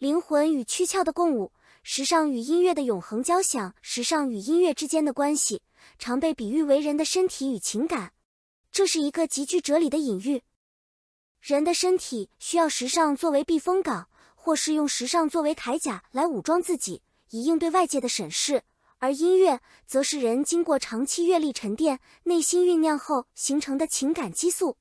灵魂与躯壳的共舞，时尚与音乐的永恒交响。时尚与音乐之间的关系，常被比喻为人的身体与情感。这是一个极具哲理的隐喻。人的身体需要时尚作为避风港，或是用时尚作为铠甲来武装自己，以应对外界的审视。而音乐则是人经过长期阅历沉淀、内心酝酿后形成的情感激素。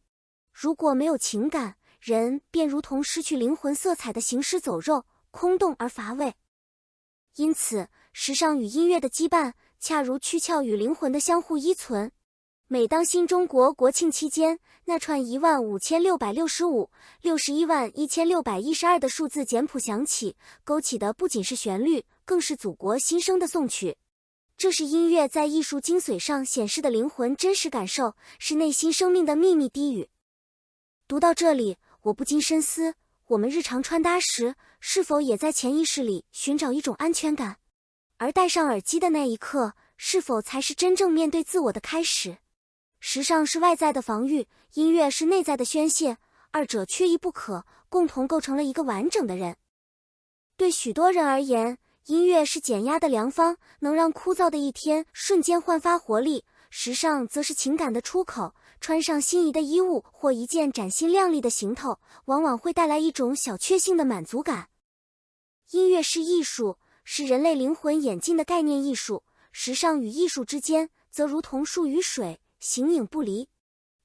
如果没有情感，人便如同失去灵魂色彩的行尸走肉，空洞而乏味。因此，时尚与音乐的羁绊，恰如躯壳与灵魂的相互依存。每当新中国国庆期间，那串15665、611612的数字简谱响起，勾起的不仅是旋律，更是祖国新生的颂曲。这是音乐在艺术精髓上显示的灵魂真实感受，是内心生命的秘密低语。读到这里，我不禁深思，我们日常穿搭时，是否也在潜意识里寻找一种安全感？而戴上耳机的那一刻，是否才是真正面对自我的开始？时尚是外在的防御，音乐是内在的宣泄，二者缺一不可，共同构成了一个完整的人。对许多人而言，音乐是减压的良方，能让枯燥的一天瞬间焕发活力；时尚则是情感的出口，穿上心仪的衣物或一件崭新亮丽的行头，往往会带来一种小确幸的满足感。音乐是艺术，是人类灵魂演进的概念艺术，时尚与艺术之间则如同树与水，形影不离。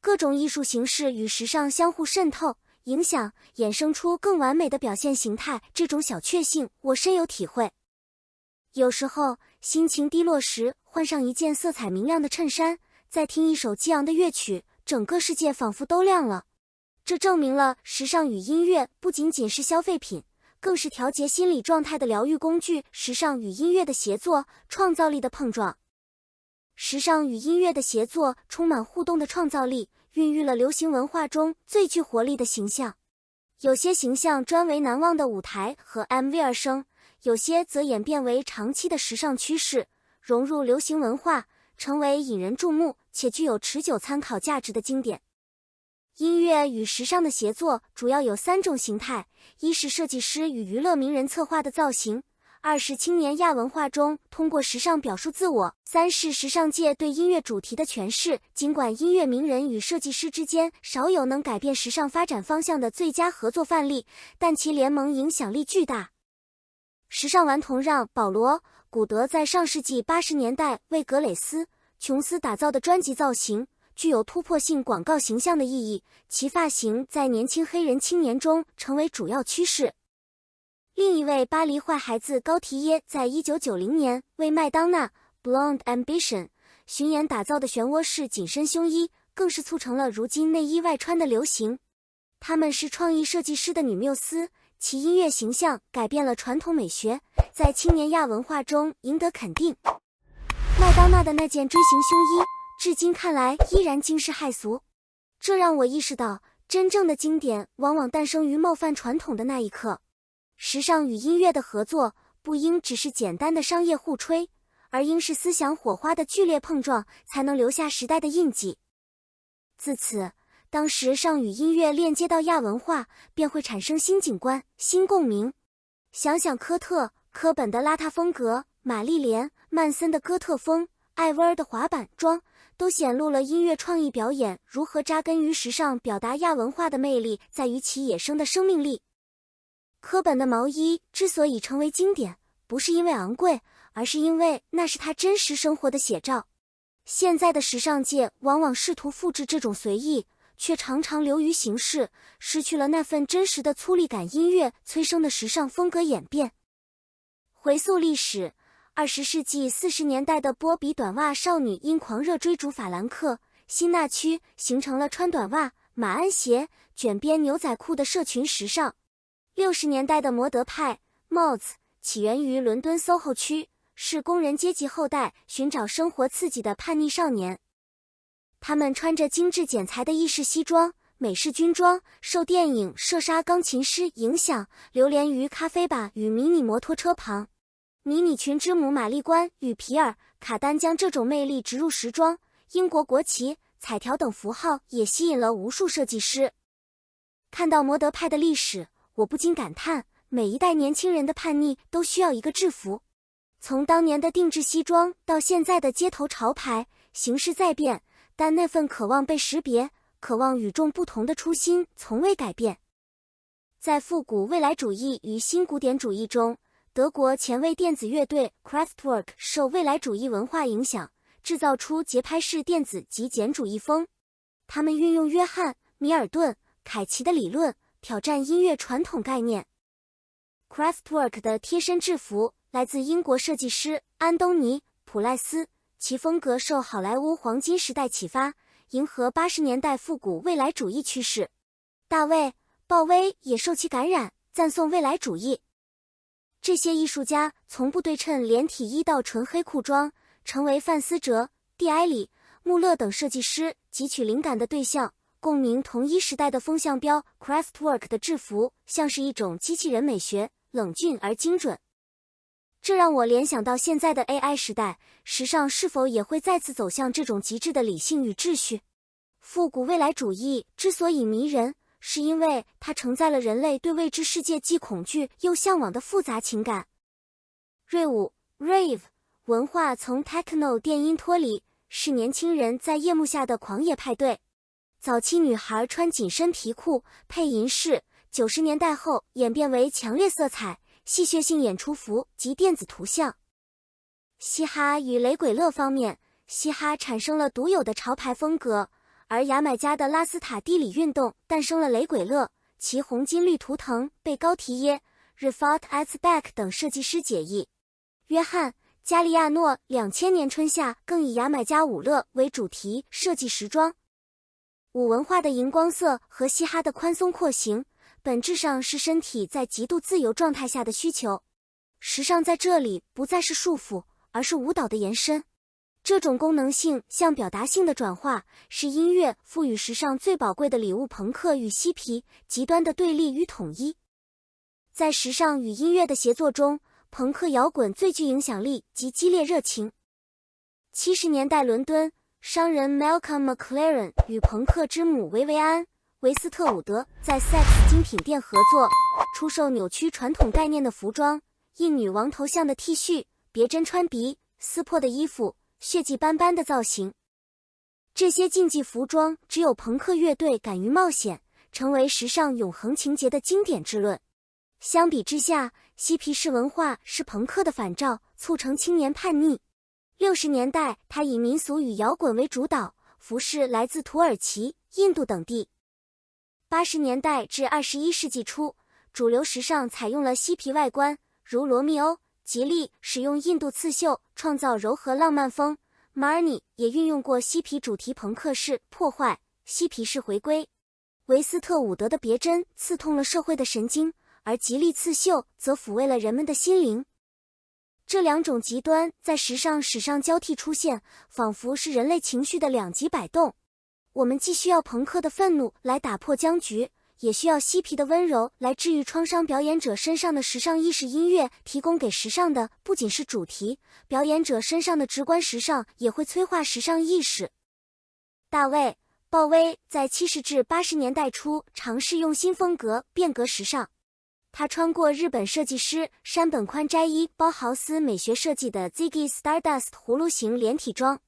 各种艺术形式与时尚相互渗透、影响，衍生出更完美的表现形态，这种小确幸我深有体会。有时候心情低落时，换上一件色彩明亮的衬衫，再听一首激昂的乐曲，整个世界仿佛都亮了。这证明了时尚与音乐不仅仅是消费品，更是调节心理状态的疗愈工具。时尚与音乐的协作，创造力的碰撞。时尚与音乐的协作充满互动的创造力，孕育了流行文化中最具活力的形象。有些形象专为难忘的舞台和 MV 而生，有些则演变为长期的时尚趋势，融入流行文化，成为引人注目且具有持久参考价值的经典。音乐与时尚的协作主要有3种形态：一是设计师与娱乐名人策划的造型；二是青年亚文化中通过时尚表述自我；三是时尚界对音乐主题的诠释。尽管音乐名人与设计师之间少有能改变时尚发展方向的最佳合作范例，但其联盟影响力巨大。时尚顽童让·保罗·古德在上世纪80年代为格蕾丝·琼斯打造的专辑造型，具有突破性广告形象的意义，其发型在年轻黑人青年中成为主要趋势。另一位巴黎坏孩子高缇耶在1990年为麦当娜 Blonde Ambition 巡演打造的漩涡式紧身胸衣，更是促成了如今内衣外穿的流行。她们是创意设计师的女缪斯，其音乐形象改变了传统美学，在青年亚文化中赢得肯定。麦当娜的那件锥形胸衣，至今看来依然惊世骇俗。这让我意识到，真正的经典往往诞生于冒犯传统的那一刻。时尚与音乐的合作，不应只是简单的商业互吹，而应是思想火花的剧烈碰撞，才能留下时代的印记。自此，当时尚与音乐链接到亚文化，便会产生新景观、新共鸣。想想科本的邋遢风格，玛丽莲·曼森的哥特风，艾薇儿的滑板装，都显露了音乐创意表演如何扎根于时尚，表达亚文化的魅力在于其野生的生命力。科本的毛衣之所以成为经典，不是因为昂贵，而是因为那是他真实生活的写照。现在的时尚界往往试图复制这种随意，却常常流于形式，失去了那份真实的粗粝感。音乐催生的时尚风格演变。回溯历史，20世纪40年代的波比短袜少女因狂热追逐法兰克·辛纳区，形成了穿短袜、马鞍鞋、卷边牛仔裤的社群时尚。60年代的摩德派 Mods 起源于伦敦 SOHO 区，是工人阶级后代寻找生活刺激的叛逆少年。他们穿着精致剪裁的意式西装、美式军装，受电影《射杀钢琴师》影响，流连于咖啡吧与迷你摩托车旁。迷你裙之母玛丽冠与皮尔·卡丹将这种魅力植入时装，英国国旗、彩条等符号也吸引了无数设计师。看到摩德派的历史，我不禁感叹，每一代年轻人的叛逆都需要一个制服。从当年的定制西装到现在的街头潮牌，形势在变，但那份渴望被识别、渴望与众不同的初心从未改变。在复古未来主义与新古典主义中，德国前卫电子乐队 Kraftwerk 受未来主义文化影响，制造出节拍式电子极简主义风。他们运用约翰·米尔顿·凯奇的理论，挑战音乐传统概念。Kraftwerk 的贴身制服来自英国设计师安东尼·普赖斯，其风格受好莱坞黄金时代启发，迎合80年代复古未来主义趋势。大卫·鲍威也受其感染，赞颂未来主义。这些艺术家从不对称连体衣到纯黑裤装，成为范思哲、蒂埃里、穆勒等设计师汲取灵感的对象。共鸣同一时代的风向标 ，Kraftwerk 的制服像是一种机器人美学，冷峻而精准。这让我联想到现在的 AI 时代，时尚是否也会再次走向这种极致的理性与秩序？复古未来主义之所以迷人，是因为它承载了人类对未知世界既恐惧又向往的复杂情感。锐舞 Rave 文化从 Techno 电音脱离，是年轻人在夜幕下的狂野派对。早期女孩穿紧身皮裤配银饰，90年代后演变为强烈色彩、戏谑性演出服及电子图像。嘻哈与雷鬼乐方面，嘻哈产生了独有的潮牌风格，而牙买加的拉斯塔蒂里运动诞生了雷鬼乐，其红金绿图腾被高提耶、Rafat Atzbek 等设计师解译。约翰·加利亚诺2000年春夏更以牙买加舞乐为主题设计时装。舞文化的荧光色和嘻哈的宽松廓形，本质上是身体在极度自由状态下的需求。时尚在这里不再是束缚，而是舞蹈的延伸。这种功能性向表达性的转化，是音乐赋予时尚最宝贵的礼物。朋克与嬉皮，极端的对立与统一。在时尚与音乐的协作中，朋克摇滚最具影响力及激烈热情。70年代伦敦，商人 Malcolm McLaren 与朋克之母维维安·维斯特伍德在 Saks 精品店合作，出售扭曲传统概念的服装，印女王头像的 T 恤，别针穿鼻，撕破的衣服，血迹斑斑的造型。这些竞技服装只有朋克乐队敢于冒险，成为时尚永恒情节的经典之论。相比之下，嬉皮士文化是朋克的反照，促成青年叛逆。60年代，它以民俗与摇滚为主导，服饰来自土耳其、印度等地。80年代至21世纪初，主流时尚采用了嬉皮外观，如罗密欧、吉利使用印度刺绣创造柔和浪漫风， Marni 也运用过嬉皮主题，朋克式破坏，嬉皮式回归。维斯特伍德的别针刺痛了社会的神经，而吉利刺绣则抚慰了人们的心灵。这两种极端在时尚史上交替出现，仿佛是人类情绪的两极摆动。我们既需要朋克的愤怒来打破僵局，也需要嬉皮的温柔来治愈创伤。表演者身上的时尚意识，音乐提供给时尚的不仅是主题，表演者身上的直观时尚也会催化时尚意识。大卫·鲍威在70至80年代初尝试用新风格变革时尚。他穿过日本设计师山本宽斋一包豪斯美学设计的 Ziggy Stardust 葫芦形连体装，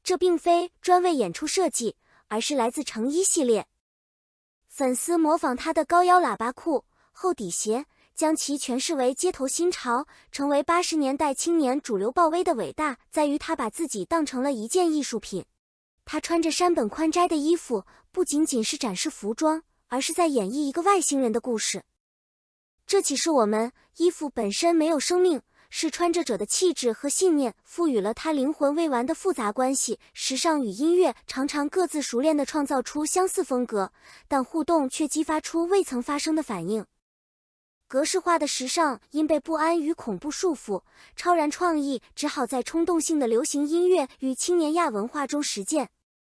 这并非专为演出设计，而是来自成衣系列。粉丝模仿他的高腰喇叭裤、厚底鞋，将其诠释为街头新潮，成为80年代青年主流。鲍威的伟大在于他把自己当成了一件艺术品。他穿着山本宽斋的衣服，不仅仅是展示服装，而是在演绎一个外星人的故事。这启示我们，衣服本身没有生命，是穿着者的气质和信念赋予了它灵魂未完的复杂关系。时尚与音乐常常各自熟练地创造出相似风格，但互动却激发出未曾发生的反应。格式化的时尚因被不安与恐怖束缚，超然创意只好在冲动性的流行音乐与青年亚文化中实践。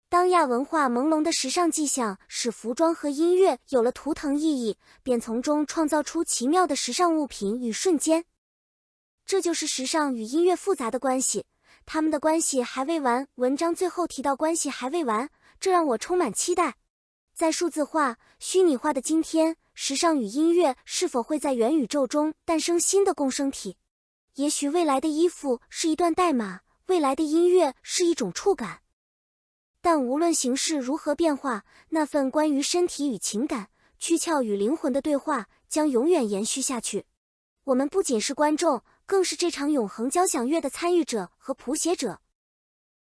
当亚文化朦胧的时尚迹象使服装和音乐有了图腾意义，便从中创造出奇妙的时尚物品与瞬间。这就是时尚与音乐复杂的关系，他们的关系还未完。文章最后提到关系还未完，这让我充满期待。在数字化、虚拟化的今天，时尚与音乐是否会在元宇宙中诞生新的共生体？也许未来的衣服是一段代码，未来的音乐是一种触感。但无论形式如何变化，那份关于身体与情感、躯壳与灵魂的对话将永远延续下去。我们不仅是观众，更是这场永恒交响乐的参与者和谱写者。